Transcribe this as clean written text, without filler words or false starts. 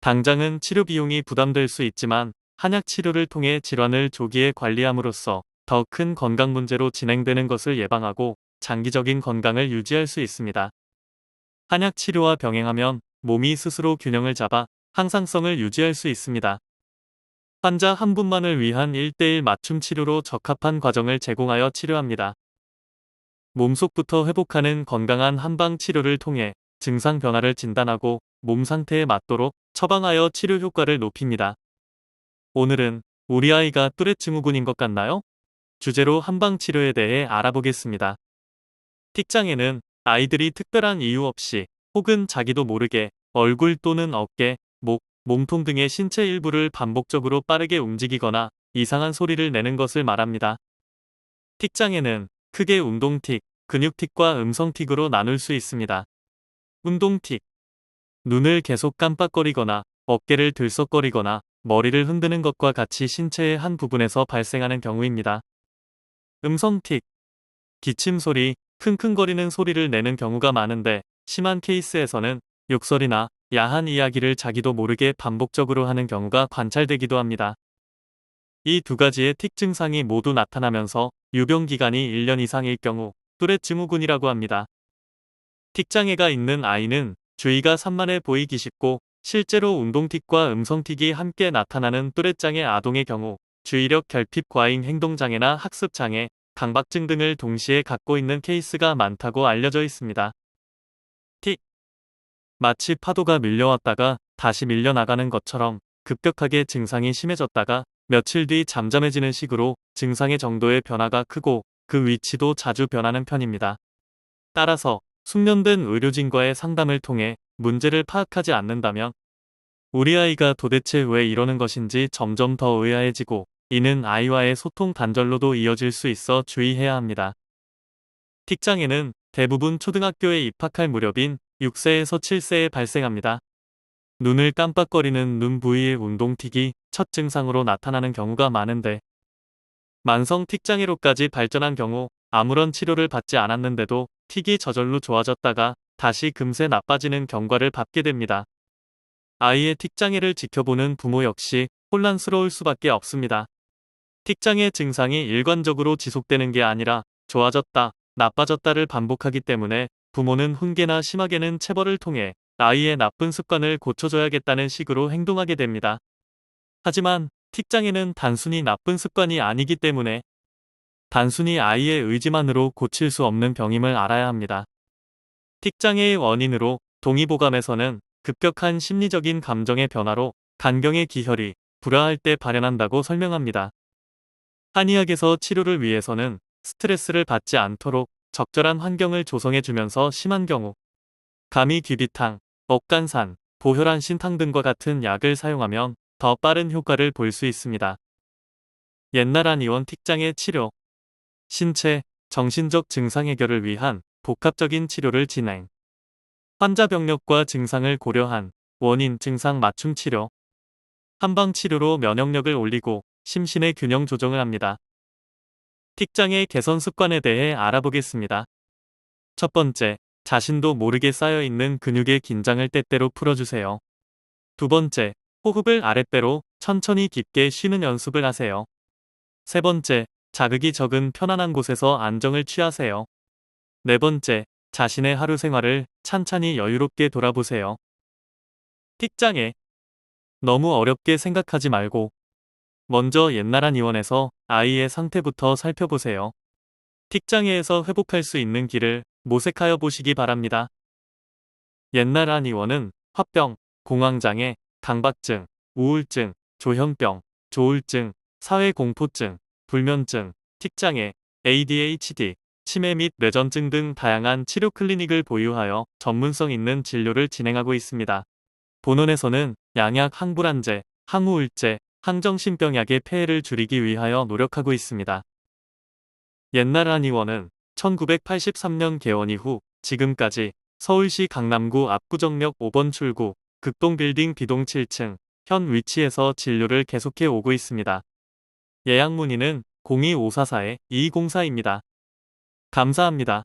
당장은 치료 비용이 부담될 수 있지만 한약 치료를 통해 질환을 조기에 관리함으로써 더 큰 건강 문제로 진행되는 것을 예방하고 장기적인 건강을 유지할 수 있습니다. 한약 치료와 병행하면 몸이 스스로 균형을 잡아 항상성을 유지할 수 있습니다. 환자 한 분만을 위한 1:1 맞춤 치료로 적합한 과정을 제공하여 치료합니다. 몸속부터 회복하는 건강한 한방 치료를 통해 증상 변화를 진단하고 몸 상태에 맞도록 처방하여 치료 효과를 높입니다. 오늘은 우리 아이가 뚜렛 증후군인 것 같나요? 주제로 한방 치료에 대해 알아보겠습니다. 틱장에는 아이들이 특별한 이유 없이 혹은 자기도 모르게 얼굴 또는 어깨, 목, 몸통 등의 신체 일부를 반복적으로 빠르게 움직이거나 이상한 소리를 내는 것을 말합니다. 틱장에는 크게 운동틱, 근육틱과 음성틱으로 나눌 수 있습니다. 운동틱. 눈을 계속 깜빡거리거나 어깨를 들썩거리거나 머리를 흔드는 것과 같이 신체의 한 부분에서 발생하는 경우입니다. 음성틱. 기침소리, 킁킁거리는 소리를 내는 경우가 많은데 심한 케이스에서는 욕설이나 야한 이야기를 자기도 모르게 반복적으로 하는 경우가 관찰되기도 합니다. 이 두 가지의 틱 증상이 모두 나타나면서 유병 기간이 1년 이상일 경우 뚜렛 증후군이라고 합니다. 틱장애가 있는 아이는 주의가 산만해 보이기 쉽고 실제로 운동틱과 음성틱이 함께 나타나는 뚜렛장애 아동의 경우 주의력 결핍 과잉 행동장애나 학습장애, 강박증 등을 동시에 갖고 있는 케이스가 많다고 알려져 있습니다. 틱. 마치 파도가 밀려왔다가 다시 밀려나가는 것처럼 급격하게 증상이 심해졌다가 며칠 뒤 잠잠해지는 식으로 증상의 정도의 변화가 크고 그 위치도 자주 변하는 편입니다. 따라서 숙련된 의료진과의 상담을 통해 문제를 파악하지 않는다면 우리 아이가 도대체 왜 이러는 것인지 점점 더 의아해지고 이는 아이와의 소통 단절로도 이어질 수 있어 주의해야 합니다. 틱장애는 대부분 초등학교에 입학할 무렵인 6세에서 7세에 발생합니다. 눈을 깜빡거리는 눈 부위의 운동틱이 첫 증상으로 나타나는 경우가 많은데 만성 틱장애로까지 발전한 경우 아무런 치료를 받지 않았는데도 틱이 저절로 좋아졌다가 다시 금세 나빠지는 경과를 밟게 됩니다. 아이의 틱장애를 지켜보는 부모 역시 혼란스러울 수밖에 없습니다. 틱장애 증상이 일관적으로 지속되는 게 아니라 좋아졌다, 나빠졌다를 반복하기 때문에 부모는 훈계나 심하게는 체벌을 통해 아이의 나쁜 습관을 고쳐줘야겠다는 식으로 행동하게 됩니다. 하지만 틱장애는 단순히 나쁜 습관이 아니기 때문에 단순히 아이의 의지만으로 고칠 수 없는 병임을 알아야 합니다. 틱장애의 원인으로 동의보감에서는 급격한 심리적인 감정의 변화로 간경의 기혈이 불화할 때 발현한다고 설명합니다. 한의학에서 치료를 위해서는 스트레스를 받지 않도록 적절한 환경을 조성해주면서 심한 경우 감이귀비탕, 억간산, 보혈한 신탕 등과 같은 약을 사용하면 더 빠른 효과를 볼 수 있습니다. 옛날 한의원 틱장애 치료. 신체, 정신적 증상 해결을 위한 복합적인 치료를 진행. 환자 병력과 증상을 고려한 원인 증상 맞춤 치료. 한방 치료로 면역력을 올리고 심신의 균형 조정을 합니다. 틱장애 개선 습관에 대해 알아보겠습니다. 첫 번째, 자신도 모르게 쌓여있는 근육의 긴장을 때때로 풀어주세요. 두 번째, 호흡을 아랫배로 천천히 깊게 쉬는 연습을 하세요. 세 번째, 자극이 적은 편안한 곳에서 안정을 취하세요. 네 번째, 자신의 하루 생활을 찬찬히 여유롭게 돌아보세요. 틱장애. 너무 어렵게 생각하지 말고 먼저 옛날 한의원에서 아이의 상태부터 살펴보세요. 틱장애에서 회복할 수 있는 길을 모색하여 보시기 바랍니다. 옛날 한의원은 화병, 공황장애, 강박증, 우울증, 조현병, 조울증, 사회공포증, 불면증, 틱장애, ADHD, 치매 및 뇌전증 등 다양한 치료 클리닉을 보유하여 전문성 있는 진료를 진행하고 있습니다. 본원에서는 양약 항불안제, 항우울제, 항정신병약의 폐해를 줄이기 위하여 노력하고 있습니다. 옛날 한의원은 1983년 개원 이후 지금까지 서울시 강남구 압구정역 5번 출구 극동빌딩 B동 7층 현 위치에서 진료를 계속해 오고 있습니다. 예약 문의는 02544-2204입니다. 감사합니다.